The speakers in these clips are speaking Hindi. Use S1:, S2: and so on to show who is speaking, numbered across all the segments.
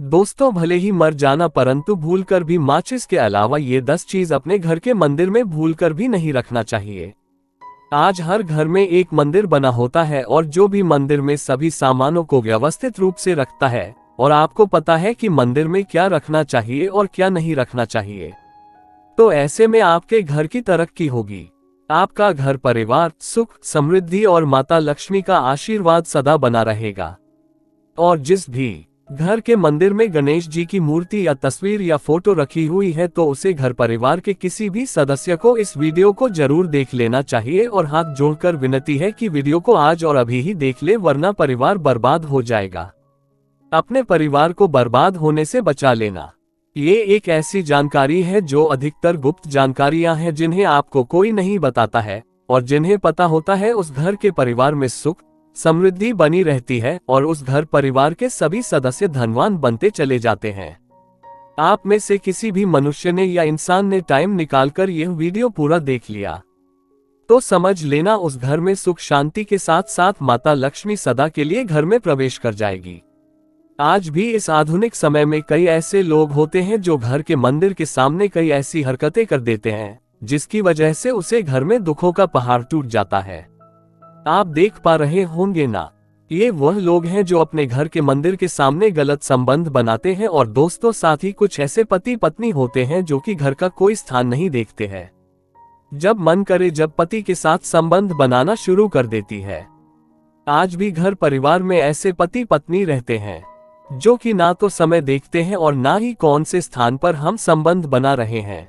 S1: दोस्तों, भले ही मर जाना परंतु भूलकर भी माचिस के अलावा ये 10 चीज अपने घर के मंदिर में भूलकर भी नहीं रखना चाहिए। आज हर घर में एक मंदिर बना होता है और जो भी मंदिर में सभी सामानों को व्यवस्थित रूप से रखता है और आपको पता है कि मंदिर में क्या रखना चाहिए और क्या नहीं रखना चाहिए, तो ऐसे में आपके घर की तरक्की होगी। आपका घर परिवार, सुख, समृद्धि और माता लक्ष्मी का आशीर्वाद सदा बना रहेगा। और जिस भी घर के मंदिर में गणेश जी की मूर्ति या तस्वीर या फोटो रखी हुई है तो उसे घर परिवार के किसी भी सदस्य को इस वीडियो को जरूर देख लेना चाहिए और हाथ जोड़कर विनती है कि वीडियो को आज और अभी ही देख ले, वरना परिवार बर्बाद हो जाएगा। अपने परिवार को बर्बाद होने से बचा लेना। ये एक ऐसी जानकारी है जो अधिकतर गुप्त जानकारियां हैं जिन्हें आपको कोई नहीं बताता है, और जिन्हें पता होता है उस घर के परिवार में सुख समृद्धि बनी रहती है और उस घर परिवार के सभी सदस्य धनवान बनते चले जाते हैं। आप में से किसी भी मनुष्य ने या इंसान ने टाइम निकालकर यह वीडियो पूरा देख लिया तो समझ लेना उस घर में सुख शांति के साथ साथ माता लक्ष्मी सदा के लिए घर में प्रवेश कर जाएगी। आज भी इस आधुनिक समय में कई ऐसे लोग होते हैं जो घर के मंदिर के सामने कई ऐसी हरकतें कर देते हैं जिसकी वजह से उसे घर में दुखों का पहाड़ टूट जाता है। आप देख पा रहे होंगे ना, ये वह लोग हैं जो अपने घर के मंदिर के सामने गलत संबंध बनाते हैं और दोस्तों साथ ही कुछ ऐसे पति पत्नी होते हैं जो कि घर का कोई स्थान नहीं देखते हैं। जब मन करे जब पति के साथ संबंध बनाना शुरू कर देती है। आज भी घर परिवार में ऐसे पति पत्नी रहते हैं जो कि ना तो समय देखते हैं और ना ही कौन से स्थान पर हम संबंध बना रहे हैं,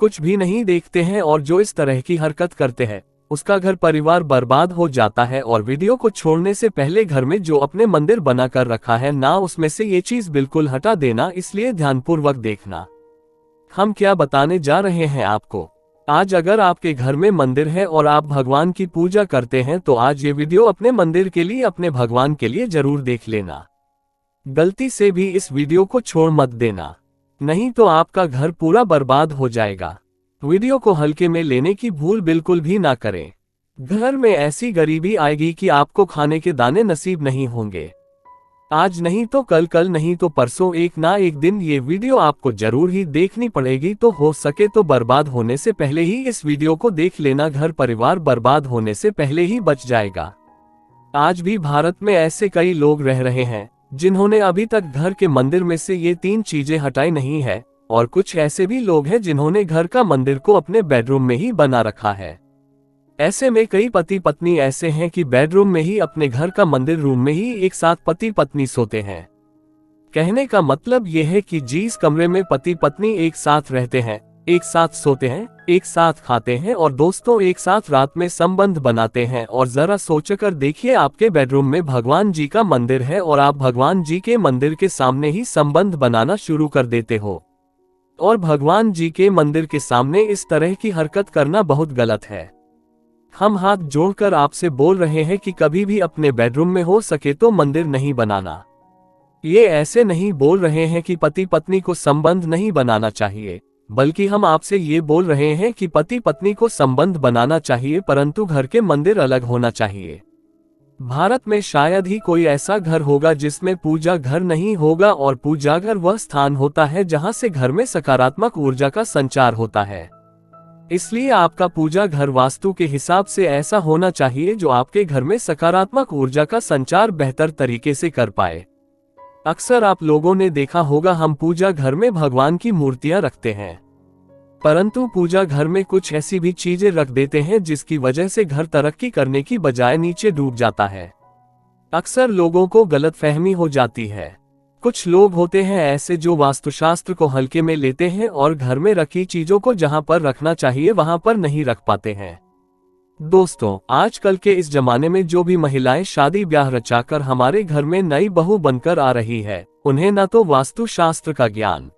S1: कुछ भी नहीं देखते हैं, और जो इस तरह की हरकत करते हैं उसका घर परिवार बर्बाद हो जाता है। और वीडियो को छोड़ने से पहले घर में जो अपने मंदिर बना कर रखा है ना, उसमें से ये चीज बिल्कुल हटा देना, इसलिए ध्यानपूर्वक देखना हम क्या बताने जा रहे हैं आपको। आज अगर आपके घर में मंदिर है और आप भगवान की पूजा करते हैं तो आज ये वीडियो अपने मंदिर के लिए, अपने भगवान के लिए जरूर देख लेना। गलती से भी इस वीडियो को छोड़ मत देना, नहीं तो आपका घर पूरा बर्बाद हो जाएगा। वीडियो को हल्के में लेने की भूल बिल्कुल भी ना करें। घर में ऐसी गरीबी आएगी कि आपको खाने के दाने नसीब नहीं होंगे। आज नहीं तो कल, कल नहीं तो परसों, एक ना एक दिन ये वीडियो आपको जरूर ही देखनी पड़ेगी। तो हो सके तो बर्बाद होने से पहले ही इस वीडियो को देख लेना, घर परिवार बर्बाद होने से पहले ही बच जाएगा। आज भी भारत में ऐसे कई लोग रह रहे हैं जिन्होंने अभी तक घर के मंदिर में से ये 3 चीजें हटाई नहीं है, और कुछ ऐसे भी लोग हैं जिन्होंने घर का मंदिर को अपने बेडरूम में ही बना रखा है। ऐसे में कई पति पत्नी ऐसे हैं कि बेडरूम में ही अपने घर का मंदिर रूम में ही एक साथ पति पत्नी सोते हैं। कहने का मतलब यह है कि जिस कमरे में पति पत्नी एक साथ रहते हैं, एक साथ सोते हैं, एक साथ खाते हैं और दोस्तों एक साथ रात में संबंध बनाते हैं, और जरा सोचकर देखिए आपके बेडरूम में भगवान जी का मंदिर है और आप भगवान जी के मंदिर के सामने ही संबंध बनाना शुरू कर देते हो, और भगवान जी के मंदिर के सामने इस तरह की हरकत करना बहुत गलत है। हम हाथ जोड़कर आपसे बोल रहे हैं कि कभी भी अपने बेडरूम में हो सके तो मंदिर नहीं बनाना। ये ऐसे नहीं बोल रहे हैं कि पति पत्नी को संबंध नहीं बनाना चाहिए, बल्कि हम आपसे ये बोल रहे हैं कि पति पत्नी को संबंध बनाना चाहिए, परंतु घर के मंदिर अलग होना चाहिए। भारत में शायद ही कोई ऐसा घर होगा जिसमें पूजा घर नहीं होगा, और पूजा घर वह स्थान होता है जहां से घर में सकारात्मक ऊर्जा का संचार होता है। इसलिए आपका पूजा घर वास्तु के हिसाब से ऐसा होना चाहिए जो आपके घर में सकारात्मक ऊर्जा का संचार बेहतर तरीके से कर पाए। अक्सर आप लोगों ने देखा होगा हम पूजा घर में भगवान की मूर्तियां रखते हैं, परंतु पूजा घर में कुछ ऐसी भी चीजें रख देते हैं जिसकी वजह से घर तरक्की करने की बजाय नीचे डूब जाता है। अक्सर लोगों को गलतफहमी हो जाती है। कुछ लोग होते हैं ऐसे जो वास्तुशास्त्र को हल्के में लेते हैं और घर में रखी चीजों को जहां पर रखना चाहिए वहां पर नहीं रख पाते हैं। दोस्तों, आजकल के इस जमाने में जो भी महिलाएं शादी ब्याह रचाकर हमारे घर में नई बहू बनकर आ रही है, उन्हें न तो वास्तुशास्त्र का ज्ञान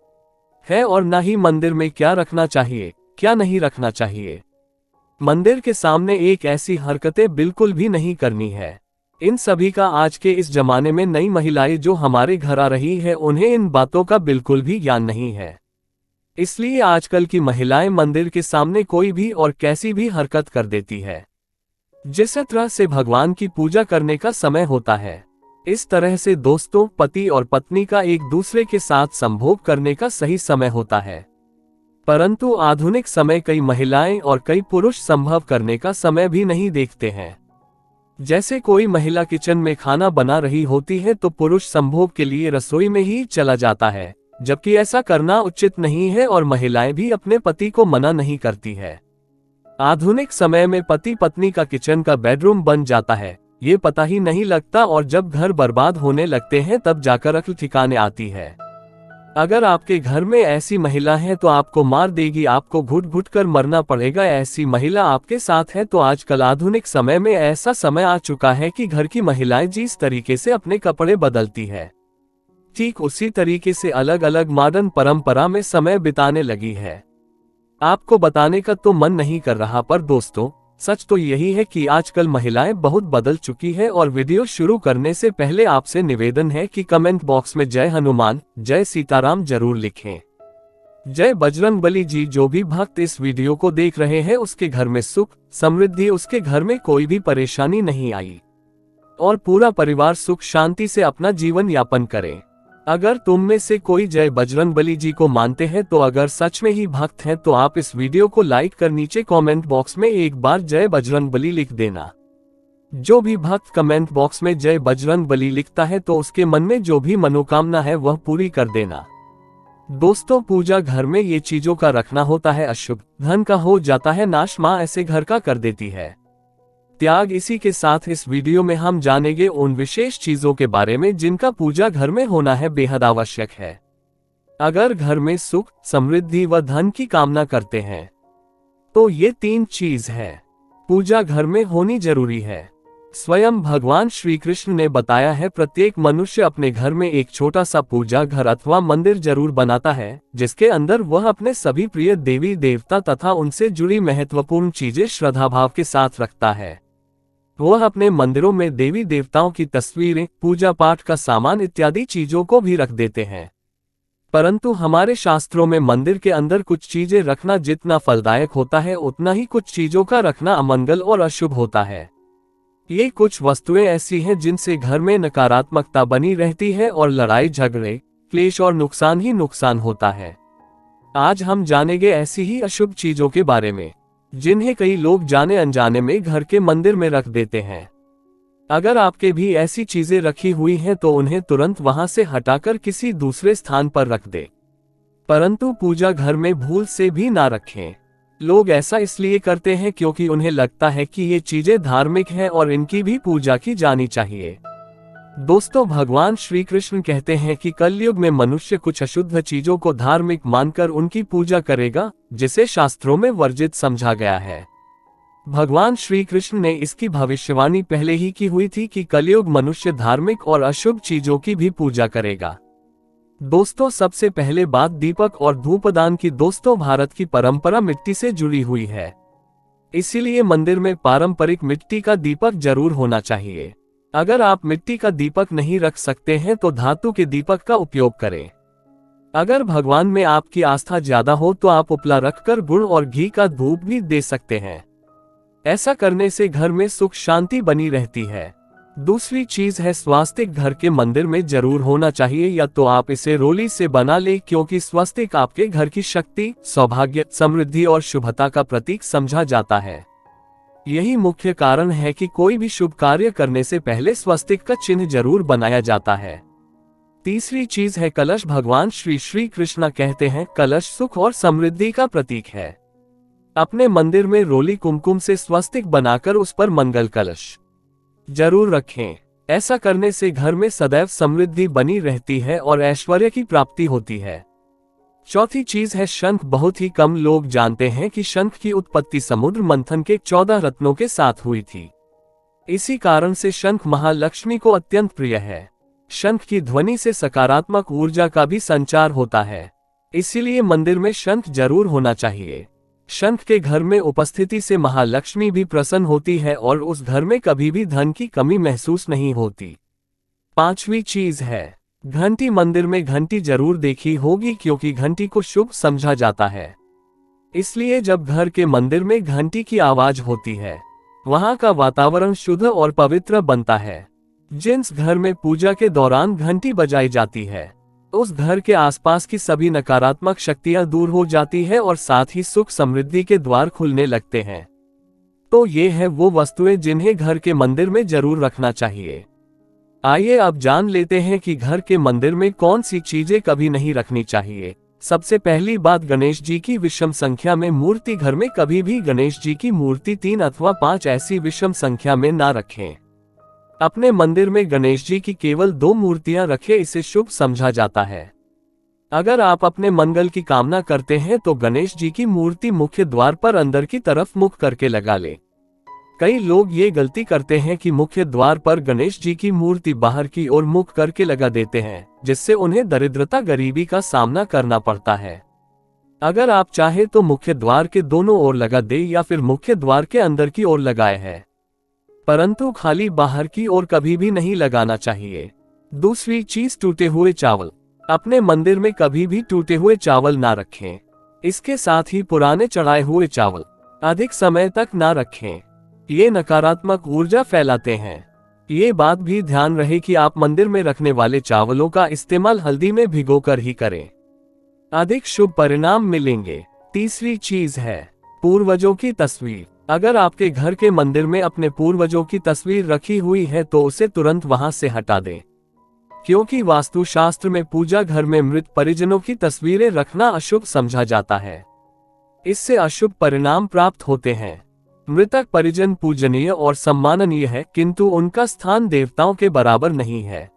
S1: है और न ही मंदिर में क्या रखना चाहिए क्या नहीं रखना चाहिए। मंदिर के सामने एक ऐसी हरकतें बिल्कुल भी नहीं करनी है। इन सभी का आज के इस जमाने में नई महिलाएं जो हमारे घर आ रही है उन्हें इन बातों का बिल्कुल भी ज्ञान नहीं है। इसलिए आजकल की महिलाएं मंदिर के सामने कोई भी और कैसी भी हरकत कर देती है। जिस तरह से भगवान की पूजा करने का समय होता है इस तरह से दोस्तों, पति और पत्नी का एक दूसरे के साथ संभोग करने का सही समय होता है। परंतु आधुनिक समय कई महिलाएं और कई पुरुष संभव करने का समय भी नहीं देखते हैं। जैसे कोई महिला किचन में खाना बना रही होती है तो पुरुष संभोग के लिए रसोई में ही चला जाता है, जबकि ऐसा करना उचित नहीं है और महिलाएं भी अपने पति को मना नहीं करती है। आधुनिक समय में पति पत्नी का किचन का बेडरूम बन जाता है, ये पता ही नहीं लगता, और जब घर बर्बाद होने लगते हैं तब जाकर अक्ल ठिकाने आती है। अगर आपके घर में ऐसी महिला है तो आपको मार देगी, आपको घुट घुट कर मरना पड़ेगा। ऐसी महिला आपके साथ है तो आजकल आधुनिक समय में ऐसा समय आ चुका है कि घर की महिलाएं जिस तरीके से अपने कपड़े बदलती है, ठीक उसी तरीके से अलग अलग मॉडर्न परंपरा में समय बिताने लगी है। आपको बताने का तो मन नहीं कर रहा, पर दोस्तों सच तो यही है कि आजकल महिलाएं बहुत बदल चुकी है। और वीडियो शुरू करने से पहले आपसे निवेदन है कि कमेंट बॉक्स में जय हनुमान, जय सीताराम जरूर लिखें। जय बजरंगबली जी। जो भी भक्त इस वीडियो को देख रहे हैं उसके घर में सुख समृद्धि, उसके घर में कोई भी परेशानी नहीं आई और पूरा परिवार सुख शांति से अपना जीवन यापन करे। अगर तुम में से कोई जय बजरंगबली जी को मानते हैं तो अगर सच में ही भक्त हैं तो आप इस वीडियो को लाइक कर नीचे कमेंट बॉक्स में एक बार जय बजरंगबली लिख देना। जो भी भक्त कमेंट बॉक्स में जय बजरंगबली लिखता है तो उसके मन में जो भी मनोकामना है वह पूरी कर देना। दोस्तों, पूजा घर में ये चीजों का रखना होता है अशुभ, धन का हो जाता है नाश, माँ ऐसे घर का कर देती है त्याग। इसी के साथ इस वीडियो में हम जानेंगे उन विशेष चीजों के बारे में जिनका पूजा घर में होना है बेहद आवश्यक है। अगर घर में सुख समृद्धि व धन की कामना करते हैं तो ये 3 चीज है पूजा घर में होनी जरूरी है। स्वयं भगवान श्री कृष्ण ने बताया है, प्रत्येक मनुष्य अपने घर में एक छोटा सा पूजा घर अथवा मंदिर जरूर बनाता है, जिसके अंदर वह अपने सभी प्रिय देवी देवता तथा उनसे जुड़ी महत्वपूर्ण चीजें श्रद्धाभाव के साथ रखता है। वह अपने मंदिरों में देवी देवताओं की तस्वीरें, पूजा पाठ का सामान इत्यादि चीजों को भी रख देते हैं। परंतु हमारे शास्त्रों में मंदिर के अंदर कुछ चीजें रखना जितना फलदायक होता है उतना ही कुछ चीजों का रखना अमंगल और अशुभ होता है। ये कुछ वस्तुएं ऐसी हैं जिनसे घर में नकारात्मकता बनी रहती है और लड़ाई झगड़े, क्लेश और नुकसान ही नुकसान होता है। आज हम जानेंगे ऐसी ही अशुभ चीजों के बारे में जिन्हें कई लोग जाने अनजाने में घर के मंदिर में रख देते हैं। अगर आपके भी ऐसी चीजें रखी हुई हैं तो उन्हें तुरंत वहां से हटाकर किसी दूसरे स्थान पर रख दें, परंतु पूजा घर में भूल से भी ना रखें। लोग ऐसा इसलिए करते हैं क्योंकि उन्हें लगता है कि ये चीजें धार्मिक हैं और इनकी भी पूजा की जानी चाहिए। दोस्तों, भगवान श्री कृष्ण कहते हैं कि कलयुग में मनुष्य कुछ अशुद्ध चीजों को धार्मिक मानकर उनकी पूजा करेगा, जिसे शास्त्रों में वर्जित समझा गया है। भगवान श्री कृष्ण ने इसकी भविष्यवाणी पहले ही की हुई थी कि कलयुग मनुष्य धार्मिक और अशुभ चीजों की भी पूजा करेगा। दोस्तों, सबसे पहले बात दीपक और धूपदान की। दोस्तों, भारत की परंपरा मिट्टी से जुड़ी हुई है, इसीलिए मंदिर में पारंपरिक मिट्टी का दीपक जरूर होना चाहिए। अगर आप मिट्टी का दीपक नहीं रख सकते हैं तो धातु के दीपक का उपयोग करें। अगर भगवान में आपकी आस्था ज्यादा हो तो आप उपला रखकर गुड़ और घी का धूप भी दे सकते हैं। ऐसा करने से घर में सुख शांति बनी रहती है। दूसरी चीज है स्वास्तिक। घर के मंदिर में जरूर होना चाहिए, या तो आप इसे रोली से बना ले, क्योंकि स्वास्तिक आपके घर की शक्ति, सौभाग्य, समृद्धि और शुभता का प्रतीक समझा जाता है। यही मुख्य कारण है कि कोई भी शुभ कार्य करने से पहले स्वस्तिक का चिन्ह जरूर बनाया जाता है। तीसरी चीज है कलश। भगवान श्री कृष्ण कहते हैं, कलश सुख और समृद्धि का प्रतीक है। अपने मंदिर में रोली कुमकुम से स्वस्तिक बनाकर उस पर मंगल कलश जरूर रखें। ऐसा करने से घर में सदैव समृद्धि बनी रहती है और ऐश्वर्य की प्राप्ति होती है। चौथी चीज है शंख। बहुत ही कम लोग जानते हैं कि शंख की उत्पत्ति समुद्र मंथन के 14 रत्नों के साथ हुई थी। इसी कारण से शंख महालक्ष्मी को अत्यंत प्रिय है। शंख की ध्वनि से सकारात्मक ऊर्जा का भी संचार होता है, इसीलिए मंदिर में शंख जरूर होना चाहिए। शंख के घर में उपस्थिति से महालक्ष्मी भी प्रसन्न होती है और उस घर में कभी भी धन की कमी महसूस नहीं होती। पांचवी चीज है घंटी। मंदिर में घंटी जरूर देखी होगी, क्योंकि घंटी को शुभ समझा जाता है। इसलिए जब घर के मंदिर में घंटी की आवाज होती है, वहां का वातावरण शुद्ध और पवित्र बनता है। जिस घर में पूजा के दौरान घंटी बजाई जाती है, उस घर के आसपास की सभी नकारात्मक शक्तियां दूर हो जाती है और साथ ही सुख समृद्धि के द्वार खुलने लगते हैं। तो ये है वो वस्तुएं जिन्हें घर के मंदिर में जरूर रखना चाहिए। आइए अब जान लेते हैं कि घर के मंदिर में कौन सी चीजें कभी नहीं रखनी चाहिए। सबसे पहली बात, गणेश जी की विषम संख्या में मूर्ति। घर में कभी भी गणेश जी की मूर्ति 3 अथवा 5 ऐसी विषम संख्या में ना रखें। अपने मंदिर में गणेश जी की केवल 2 मूर्तियां रखें, इसे शुभ समझा जाता है। अगर आप अपने मंगल की कामना करते हैं तो गणेश जी की मूर्ति मुख्य द्वार पर अंदर की तरफ मुख करके लगा ले। कई लोग ये गलती करते हैं कि मुख्य द्वार पर गणेश जी की मूर्ति बाहर की ओर मुख करके लगा देते हैं, जिससे उन्हें दरिद्रता गरीबी का सामना करना पड़ता है। अगर आप चाहे तो मुख्य द्वार के दोनों ओर लगा दे या फिर मुख्य द्वार के अंदर की ओर लगाए है, परंतु खाली बाहर की ओर कभी भी नहीं लगाना चाहिए। दूसरी चीज, टूटे हुए चावल। अपने मंदिर में कभी भी टूटे हुए चावल ना रखें। इसके साथ ही पुराने चढ़ाए हुए चावल अधिक समय तक ना रखें। ये नकारात्मक ऊर्जा फैलाते हैं। ये बात भी ध्यान रहे कि आप मंदिर में रखने वाले चावलों का इस्तेमाल हल्दी में भिगोकर ही करें, अधिक शुभ परिणाम मिलेंगे। तीसरी चीज है पूर्वजों की तस्वीर। अगर आपके घर के मंदिर में अपने पूर्वजों की तस्वीर रखी हुई है तो उसे तुरंत वहां से हटा दें, क्योंकि वास्तुशास्त्र में पूजा घर में मृत परिजनों की तस्वीरें रखना अशुभ समझा जाता है। इससे अशुभ परिणाम प्राप्त होते हैं। मृतक परिजन पूजनीय और सम्माननीय है, किंतु उनका स्थान देवताओं के बराबर नहीं है।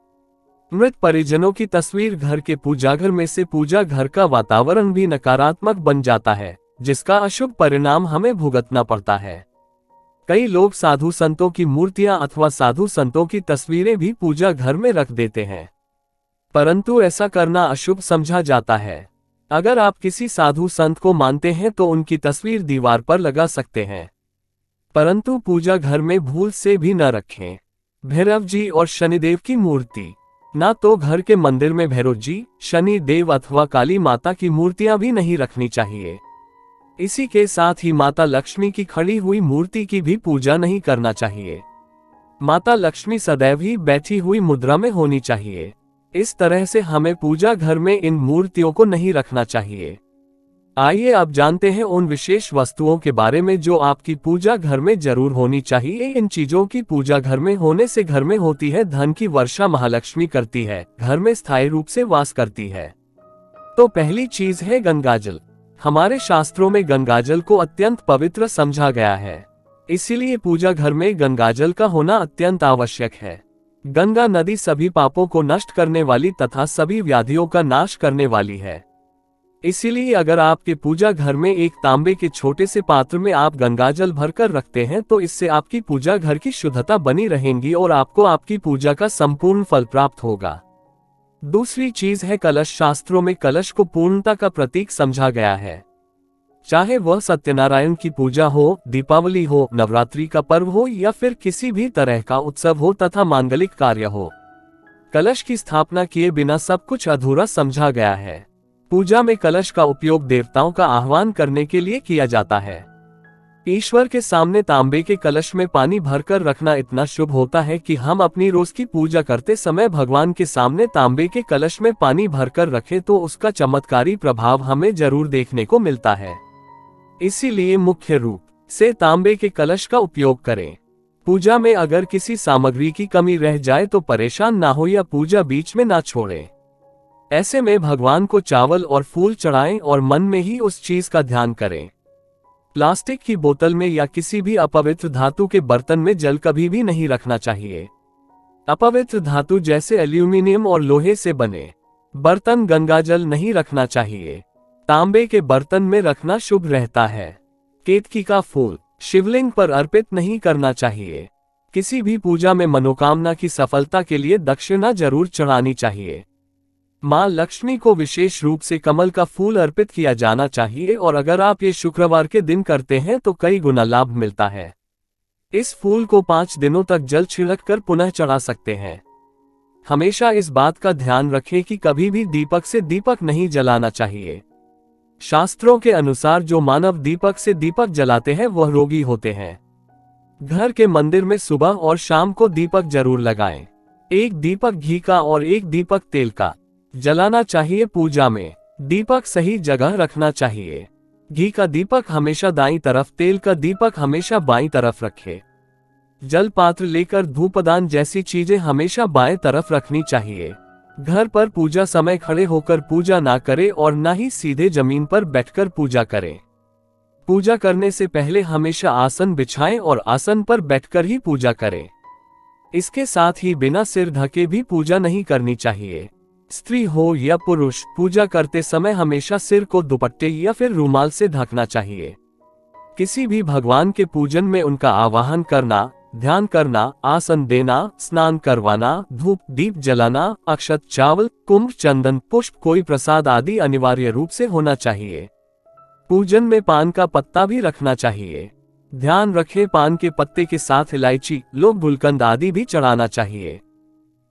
S1: मृत परिजनों की तस्वीर घर के पूजाघर में से पूजा घर का वातावरण भी नकारात्मक बन जाता है, जिसका अशुभ परिणाम हमें भुगतना पड़ता है। कई लोग साधु संतों की मूर्तियां अथवा साधु संतों की तस्वीरें भी पूजा घर में रख देते हैं, परंतु ऐसा करना अशुभ समझा जाता है। अगर आप किसी साधु संत को मानते हैं तो उनकी तस्वीर दीवार पर लगा सकते हैं, परंतु पूजा घर में भूल से भी न रखें। भैरव जी और शनिदेव की मूर्ति। ना तो घर के मंदिर में भैरव जी, शनि देव अथवा काली माता की मूर्तियां भी नहीं रखनी चाहिए। इसी के साथ ही माता लक्ष्मी की खड़ी हुई मूर्ति की भी पूजा नहीं करना चाहिए। माता लक्ष्मी सदैव ही बैठी हुई मुद्रा में होनी चाहिए। इस तरह से हमें पूजा घर में इन मूर्तियों को नहीं रखना चाहिए। आइए अब जानते हैं उन विशेष वस्तुओं के बारे में जो आपकी पूजा घर में जरूर होनी चाहिए। इन चीजों की पूजा घर में होने से घर में होती है धन की वर्षा, महालक्ष्मी करती है, घर में स्थायी रूप से वास करती है। तो पहली चीज है गंगाजल। हमारे शास्त्रों में गंगाजल को अत्यंत पवित्र समझा गया है, इसीलिए पूजा घर में गंगाजल का होना अत्यंत आवश्यक है। गंगा नदी सभी पापों को नष्ट करने वाली तथा सभी व्याधियों का नाश करने वाली है। इसीलिए अगर आपके पूजा घर में एक तांबे के छोटे से पात्र में आप गंगाजल भरकर रखते हैं तो इससे आपकी पूजा घर की शुद्धता बनी रहेगी और आपको आपकी पूजा का संपूर्ण फल प्राप्त होगा। दूसरी चीज है कलश। शास्त्रों में कलश को पूर्णता का प्रतीक समझा गया है। चाहे वह सत्यनारायण की पूजा हो, दीपावली हो, नवरात्रि का पर्व हो या फिर किसी भी तरह का उत्सव हो तथा मांगलिक कार्य हो, कलश की स्थापना किए बिना सब कुछ अधूरा समझा गया है। पूजा में कलश का उपयोग देवताओं का आह्वान करने के लिए किया जाता है। ईश्वर के सामने तांबे के कलश में पानी भरकर रखना इतना शुभ होता है कि हम अपनी रोज की पूजा करते समय भगवान के सामने तांबे के कलश में पानी भरकर रखें तो उसका चमत्कारी प्रभाव हमें जरूर देखने को मिलता है। इसीलिए मुख्य रूप से तांबे के कलश का उपयोग करें। पूजा में अगर किसी सामग्री की कमी रह जाए तो परेशान ना हो या पूजा बीच में ना छोड़ें। ऐसे में भगवान को चावल और फूल चढ़ाएं और मन में ही उस चीज का ध्यान करें। प्लास्टिक की बोतल में या किसी भी अपवित्र धातु के बर्तन में जल कभी भी नहीं रखना चाहिए। अपवित्र धातु जैसे एल्यूमिनियम और लोहे से बने बर्तन गंगाजल नहीं रखना चाहिए। तांबे के बर्तन में रखना शुभ रहता है। केतकी का फूल शिवलिंग पर अर्पित नहीं करना चाहिए। किसी भी पूजा में मनोकामना की सफलता के लिए दक्षिणा जरूर चढ़ानी चाहिए। मां लक्ष्मी को विशेष रूप से कमल का फूल अर्पित किया जाना चाहिए और अगर आप ये शुक्रवार के दिन करते हैं तो कई गुना लाभ मिलता है। इस फूल को 5 दिनों तक जल छिड़ककर पुनः चढ़ा सकते हैं। हमेशा इस बात का ध्यान रखें कि कभी भी दीपक से दीपक नहीं जलाना चाहिए। शास्त्रों के अनुसार जो मानव दीपक से दीपक जलाते हैं वह रोगी होते हैं। घर के मंदिर में सुबह और शाम को दीपक जरूर लगाएं। एक दीपक घी का और एक दीपक तेल का जलाना चाहिए। पूजा में दीपक सही जगह रखना चाहिए। घी का दीपक हमेशा दाईं तरफ, तेल का दीपक हमेशा बाईं तरफ रखें। जल पात्र लेकर धूपदान जैसी चीजें हमेशा बाएं तरफ रखनी चाहिए। घर पर पूजा समय खड़े होकर पूजा ना करें और ना ही सीधे जमीन पर बैठकर पूजा करें। पूजा करने से पहले हमेशा आसन बिछाएं और आसन पर बैठकर ही पूजा करें। इसके साथ ही बिना सिर ढके भी पूजा नहीं करनी चाहिए। स्त्री हो या पुरुष, पूजा करते समय हमेशा सिर को दुपट्टे या फिर रुमाल से ढकना चाहिए। किसी भी भगवान के पूजन में उनका आवाहन करना, ध्यान करना, आसन देना, स्नान करवाना, धूप दीप जलाना, अक्षत, चावल, कुंभ, चंदन, पुष्प, कोई प्रसाद आदि अनिवार्य रूप से होना चाहिए। पूजन में पान का पत्ता भी रखना चाहिए। ध्यान रखें, पान के पत्ते के साथ इलायची, लौंग, गुलकंद आदि भी चढ़ाना चाहिए।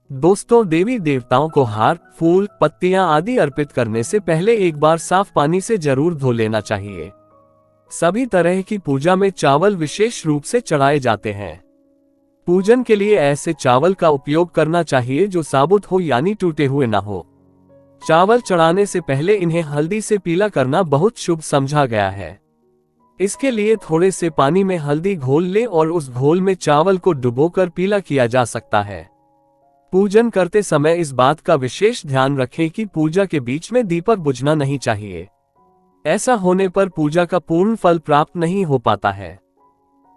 S1: दोस्तों, देवी देवताओं को हार, फूल, पत्तियां आदि अर्पित करने से पहले एक बार साफ पानी से जरूर धो लेना चाहिए। सभी तरह की पूजा में चावल विशेष रूप से चढ़ाए जाते हैं। पूजन के लिए ऐसे चावल का उपयोग करना चाहिए जो साबुत हो यानी टूटे हुए ना हो। चावल चढ़ाने से पहले इन्हें हल्दी से पीला करना बहुत शुभ समझा गया है। इसके लिए थोड़े से पानी में हल्दी घोल लें और उस घोल में चावल को डुबोकर पीला किया जा सकता है। पूजन करते समय इस बात का विशेष ध्यान रखें कि पूजा के बीच में दीपक बुझना नहीं चाहिए। ऐसा होने पर पूजा का पूर्ण फल प्राप्त नहीं हो पाता है।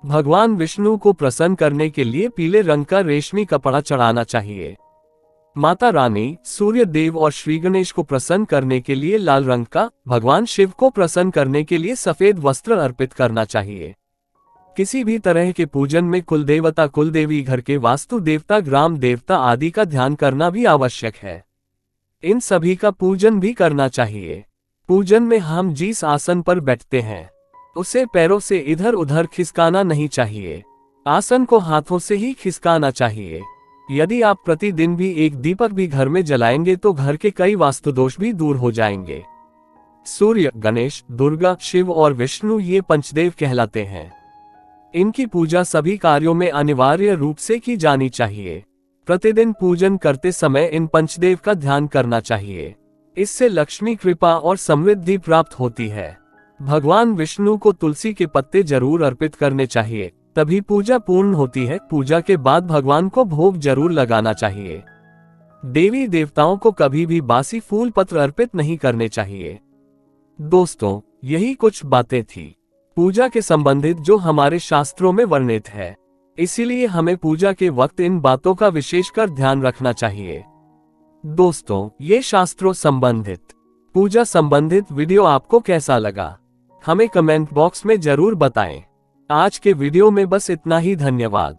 S1: भगवान विष्णु को प्रसन्न करने के लिए पीले रंग का रेशमी कपड़ा चढ़ाना चाहिए। माता रानी, सूर्य देव और श्री गणेश को प्रसन्न करने के लिए लाल रंग का, भगवान शिव को प्रसन्न करने के लिए सफेद वस्त्र अर्पित करना चाहिए। किसी भी तरह के पूजन में कुल देवता, कुल देवी, घर के वास्तु देवता, ग्राम देवता आदि का ध्यान करना भी आवश्यक है। इन सभी का पूजन भी करना चाहिए। पूजन में हम जिस आसन पर बैठते हैं उसे पैरों से इधर उधर खिसकाना नहीं चाहिए। आसन को हाथों से ही खिसकाना चाहिए। यदि आप प्रतिदिन भी एक दीपक भी घर में जलाएंगे तो घर के कई वास्तु दोष भी दूर हो जाएंगे। सूर्य, गणेश, दुर्गा, शिव और विष्णु ये पंचदेव कहलाते हैं। इनकी पूजा सभी कार्यों में अनिवार्य रूप से की जानी चाहिए। प्रतिदिन पूजन करते समय इन पंचदेव का ध्यान करना चाहिए। इससे लक्ष्मी कृपा और समृद्धि प्राप्त होती है। भगवान विष्णु को तुलसी के पत्ते जरूर अर्पित करने चाहिए, तभी पूजा पूर्ण होती है। पूजा के बाद भगवान को भोग जरूर लगाना चाहिए। देवी देवताओं को कभी भी बासी फूल पत्र अर्पित नहीं करने चाहिए। दोस्तों, यही कुछ बातें थी पूजा के संबंधित जो हमारे शास्त्रों में वर्णित है। इसीलिए हमें पूजा के वक्त इन बातों का विशेषकर ध्यान रखना चाहिए। दोस्तों, ये शास्त्रों संबंधित, पूजा संबंधित वीडियो आपको कैसा लगा हमें कमेंट बॉक्स में जरूर बताएं। आज के वीडियो में बस इतना ही। धन्यवाद।